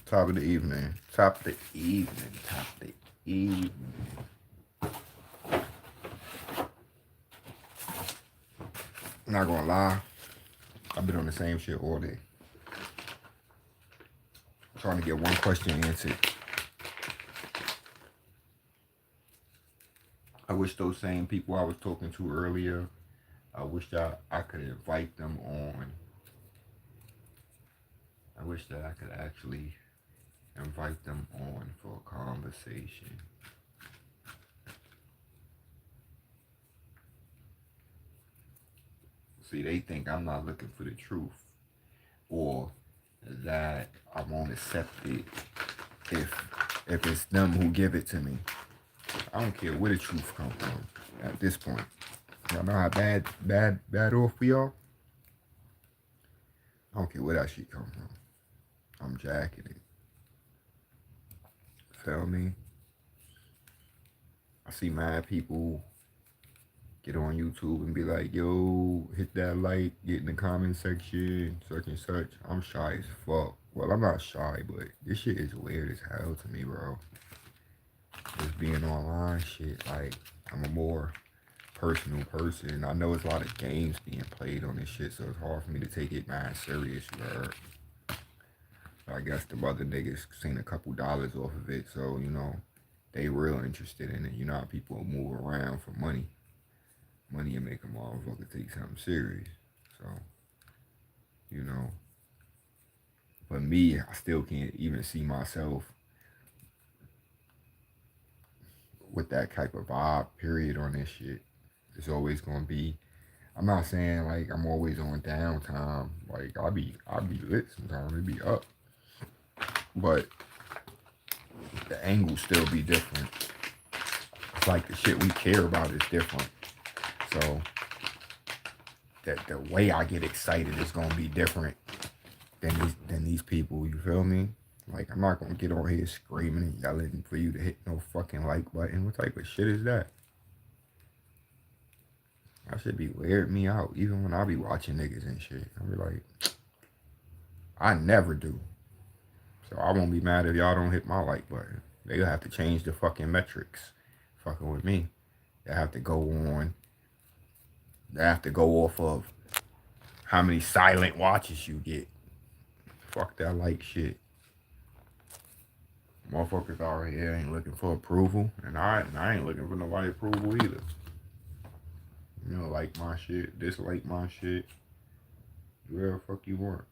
Top of the evening. Top of the evening. Top of the evening. I'm not gonna lie. I've been on the same shit all day. Trying to get one question answered. I wish those same people I was talking to earlier, I wish that I could invite them on. I wish that I could actually invite them on for a conversation. See, they think I'm not looking for the truth, or that I won't accept it if it's them who give it to me. I don't care where the truth comes from at this point. Y'all know how bad off we are? I don't care where that shit come from. I'm jacking it. Feel me? I see mad people get on YouTube and be like, yo, hit that like, get in the comment section, such and such. I'm shy as fuck. Well, I'm not shy, but this shit is weird as hell to me, bro. Just being online shit, like, I'm a more personal person. I know it's a lot of games being played on this shit, so it's hard for me to take it mad serious, you heard? I guess the other niggas seen a couple dollars off of it, so, you know, they real interested in it. You know how people move around for money. Money and make a motherfucker take something serious. So, you know. But me, I still can't even see myself with that type of vibe, period, on this shit. It's always gonna be, I'm not saying like I'm always on downtime. Like I'll be lit sometimes, it be up. But the angle still be different. It's like the shit we care about is different. So that the way I get excited is gonna be different than these people, you feel me? Like I'm not gonna get on here screaming and yelling for you to hit no fucking like button. What type of shit is that? That should be weird me out, even when I be watching niggas and shit. I be like, I never do. So I won't be mad if y'all don't hit my like button. They'll have to change the fucking metrics. Fucking with me. They have to go on. They have to go off of how many silent watches you get. Fuck that like shit. Motherfuckers out here ain't looking for approval. And I ain't looking for nobody approval either. You know, like my shit, dislike my shit. Do whatever the fuck you want.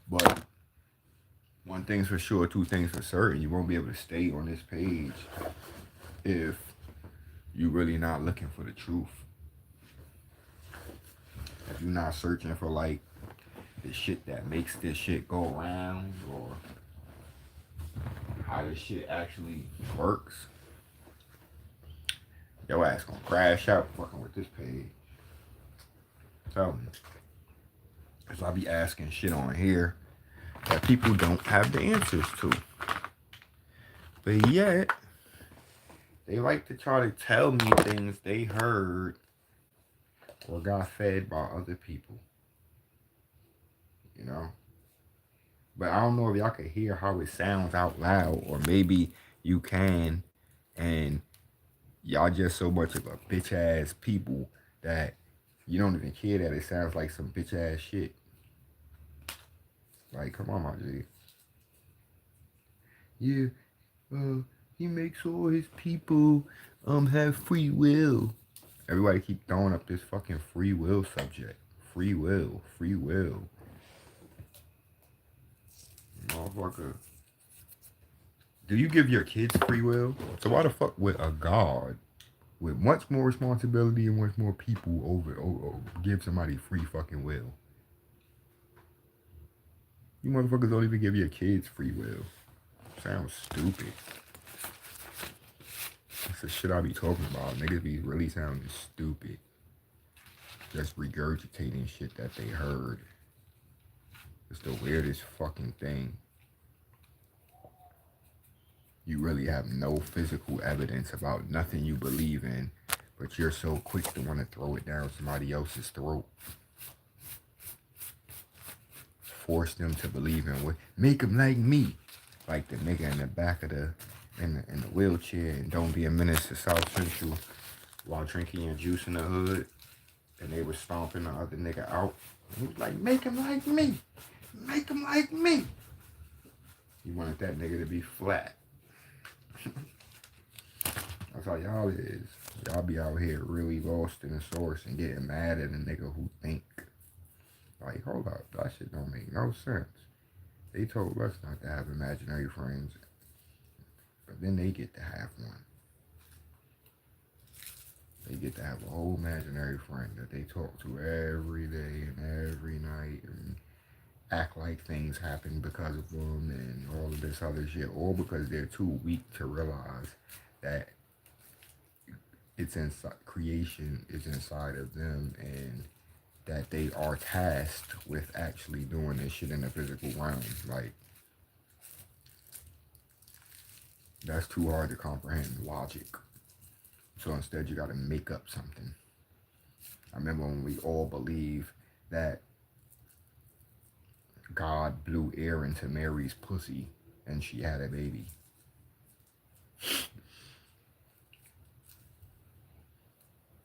But one thing's for sure, two things for certain. You won't be able to stay on this page if you really not looking for the truth. If you're not searching for like the shit that makes this shit go around, or how this shit actually works, your ass gonna crash out fucking with this page. Tell me. Cause I be asking shit on here that people don't have the answers to. But yet, they like to try to tell me things they heard or got fed by other people. You know? But I don't know if y'all can hear how it sounds out loud, or maybe you can, and y'all just so much of a bitch ass people that you don't even care that it sounds like some bitch ass shit. Like, come on, my G. Yeah, he makes all his people have free will. Everybody keep throwing up this fucking free will subject. Free will, free will. Motherfucker. Do you give your kids free will? So why the fuck would a God with much more responsibility and much more people over give somebody free fucking will? You motherfuckers don't even give your kids free will. Sounds stupid. That's the shit I be talking about. Niggas be really sounding stupid. Just regurgitating shit that they heard. It's the weirdest fucking thing. You really have no physical evidence about nothing you believe in, but you're so quick to want to throw it down somebody else's throat. force them to believe in what make them like me, like the nigga in the back of the wheelchair and don't be a menace to South Central while drinking your juice in the hood, and they was stomping the other nigga out. And he was like, make him like me, make him like me. He wanted that nigga to be flat. That's how y'all is. Y'all be out here really lost in the source and getting mad at a nigga who think. Like, hold up, that shit don't make no sense. They told us not to have imaginary friends, but then they get to have one. They get to have a whole imaginary friend that they talk to every day and every night and act like things happen because of them and all of this other shit, or because they're too weak to realize that it's inside, creation is inside of them, and that they are tasked with actually doing this shit in the physical realm. Like, that's too hard to comprehend logic. So instead you gotta make up something. I remember when we all believed that God blew air into Mary's pussy and she had a baby.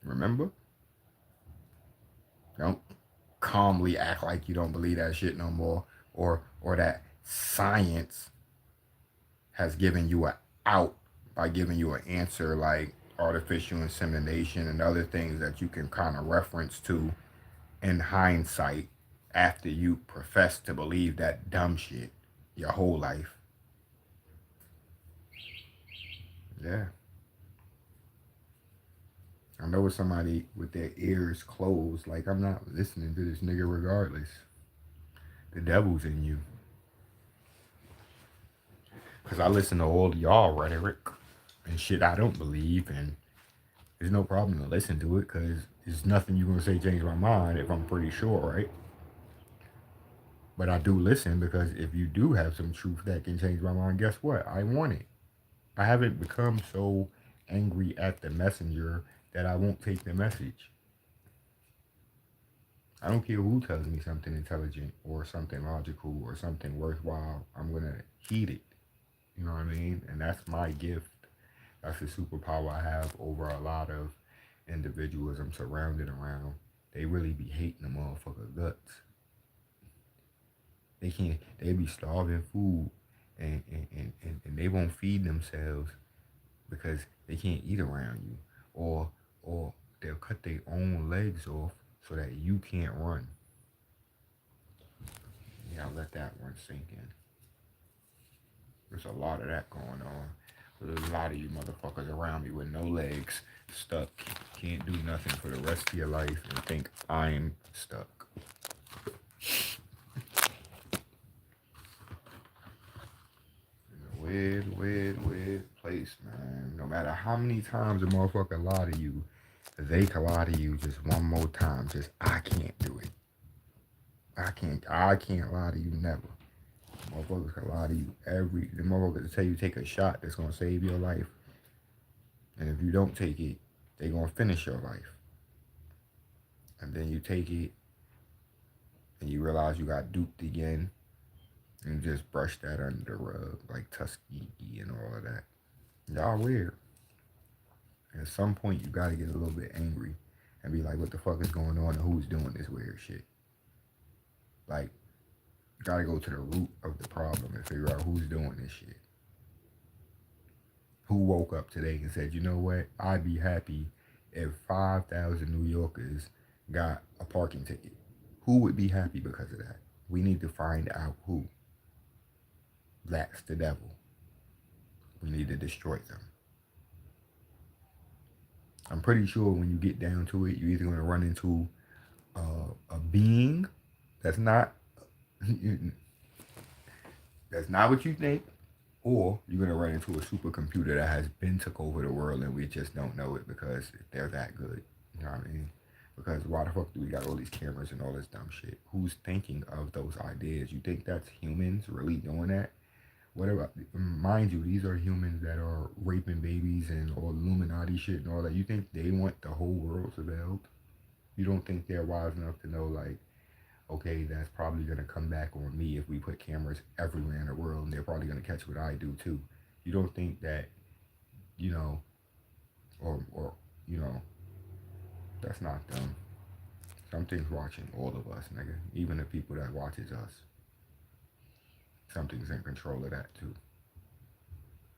Remember? Don't calmly act like you don't believe that shit no more, or that science has given you an out by giving you an answer like artificial insemination and other things that you can kind of reference to in hindsight after you profess to believe that dumb shit your whole life. Yeah. I know it's somebody with their ears closed, like, I'm not listening to this nigga regardless. The devil's in you. Because I listen to all y'all rhetoric and shit I don't believe, and there's no problem to listen to it because there's nothing you're going to say change my mind if I'm pretty sure, right? But I do listen because if you do have some truth that can change my mind, guess what? I want it. I haven't become so angry at the messenger that I won't take the message. I don't care who tells me something intelligent or something logical or something worthwhile. I'm going to heed it. You know what I mean? And that's my gift. That's the superpower I have over a lot of individuals I'm surrounded around. They really be hating the motherfucker guts. They be starving food and they won't feed themselves because they can't eat around you. Or they'll cut their own legs off so that you can't run. Yeah, I'll let that one sink in. There's a lot of that going on. There's a lot of you motherfuckers around me with no legs, stuck, can't do nothing for the rest of your life, and think I'm stuck. Weird place, man. No matter how many times a motherfucker lie to you, they can lie to you just one more time. Just, I can't do it. I can't lie to you never. Motherfuckers can lie to you the motherfuckers tell you take a shot that's gonna save your life. And if you don't take it, they gonna finish your life. And then you take it and you realize you got duped again and just brush that under the rug like Tuskegee and all of that. Y'all weird. At some point you gotta get a little bit angry and be like, what the fuck is going on and who's doing this weird shit? Like, you gotta go to the root of the problem and figure out who's doing this shit. Who woke up today and said, you know what, I'd be happy if 5,000 New Yorkers got a parking ticket. Who would be happy because of that? We need to find out who. That's the devil. We need to destroy them. I'm pretty sure when you get down to it, you're either going to run into a being that's not what you think, or you're going to run into a supercomputer that has been took over the world and we just don't know it because they're that good. You know what I mean? Because why the fuck do we got all these cameras and all this dumb shit? Who's thinking of those ideas? You think that's humans really doing that? Whatever, mind you, these are humans that are raping babies and all Illuminati shit and all that. You think they want the whole world surveilled? You don't think they're wise enough to know, like, okay, that's probably gonna come back on me if we put cameras everywhere in the world, and they're probably gonna catch what I do too. You don't think that, you know, or you know, that's not them. Something's watching all of us, nigga. Even the people that watches us. Something's in control of that too.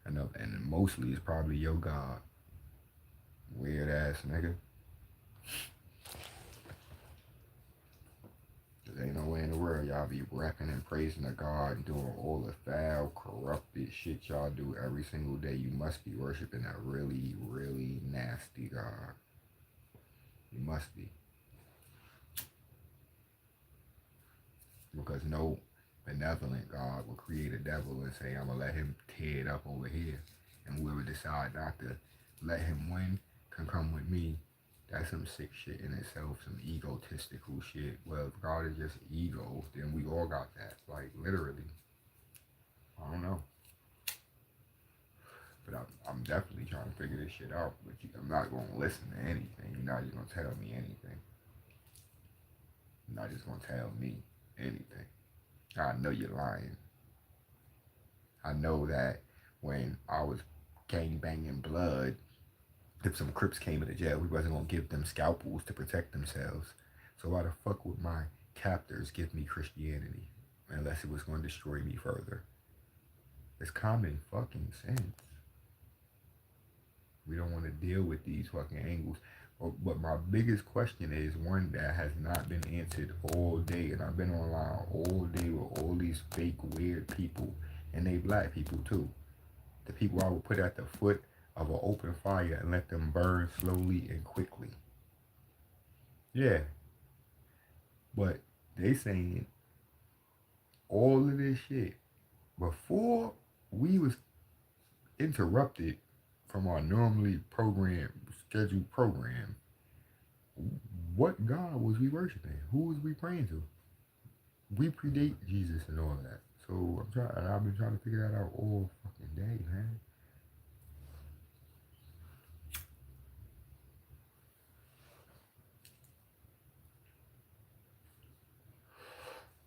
And mostly it's probably your God. Weird ass nigga. Cause ain't no way in the world y'all be rapping and praising the God and doing all the foul, corrupted shit y'all do every single day. You must be worshiping a really, really nasty God. You must be. Because no benevolent God will create a devil and say, I'm going to let him tear it up over here. And whoever decide not to let him win can come with me. That's some sick shit in itself, some egotistical shit. Well, if God is just ego, then we all got that. Like, literally. I don't know. But I'm definitely trying to figure this shit out. But I'm not going to listen to anything. You're not just going to tell me anything. You're not just going to tell me anything. I know you're lying. I know that when I was gang banging blood, if some Crips came into jail, we wasn't gonna give them scalpels to protect themselves. So why the fuck would my captors give me Christianity unless it was going to destroy me further? It's common fucking sense. We don't want to deal with these fucking angles. But my biggest question is one that has not been answered all day, and I've been online all day with all these fake weird people, and they black people too. The people I would put at the foot of an open fire and let them burn slowly and quickly. Yeah, but they saying all of this shit before we was interrupted from our normally scheduled program. What God was we worshiping? Who was we praying to? We predate Jesus and all of that. So I've been trying to figure that out all fucking day, man.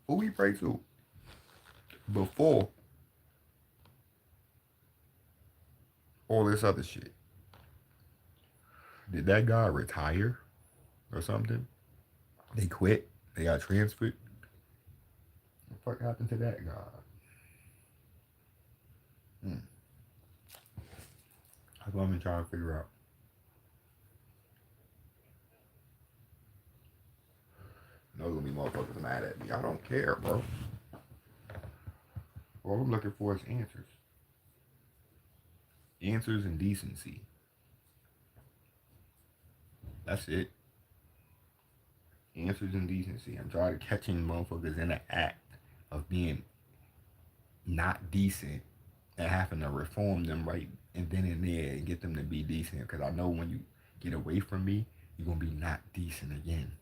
Who we pray to before all this other shit? Did that guy retire or something? They quit? They got transferred? What the fuck happened to that guy? That's what I've been trying to figure out. There's gonna be motherfuckers mad at me. I don't care, bro. All I'm looking for is answers. Answers and decency. That's it. Answers and decency. I'm tired of catching motherfuckers in the act of being not decent and having to reform them right and then and there and get them to be decent. Because I know when you get away from me, you're going to be not decent again.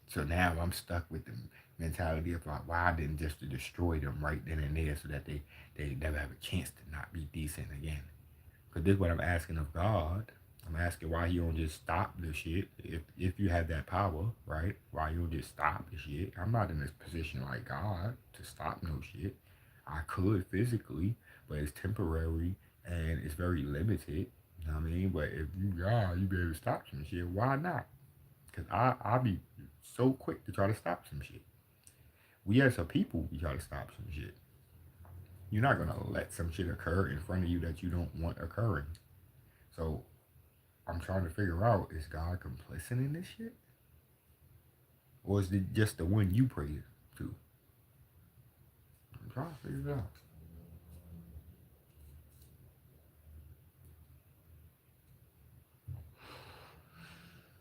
So now I'm stuck with the mentality of like, why I didn't just destroy them right then and there so that they never have a chance to not be decent again. Because this is what I'm asking of God. I'm asking why you don't just stop the shit if you have that power, right? Why you don't just stop the shit? I'm not in this position like God to stop no shit. I could physically, but it's temporary and it's very limited. You know what I mean? But if you God, you be able to stop some shit. Why not? Because I'll be so quick to try to stop some shit. We as a people, we try to stop some shit. You're not going to let some shit occur in front of you that you don't want occurring. So I'm trying to figure out, is God complicit in this shit? Or is it just the one you pray to? I'm trying to figure it out.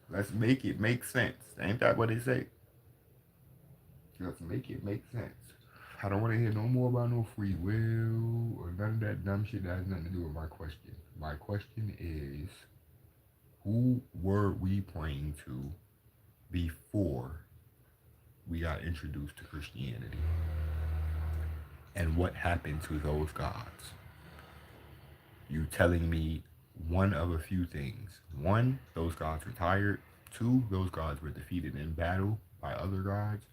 Let's make it make sense. Ain't that what they say? Let's make it make sense. I don't want to hear no more about no free will or none of that dumb shit that has nothing to do with my question. My question is, who were we praying to before we got introduced to Christianity? And what happened to those gods? You telling me one of a few things. One, those gods retired. Two, those gods were defeated in battle by other gods,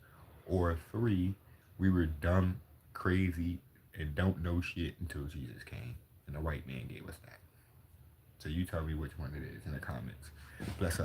or 3, we were dumb, crazy, and don't know shit until Jesus came and the white man gave us that. So you tell me which one it is in the comments. Bless up.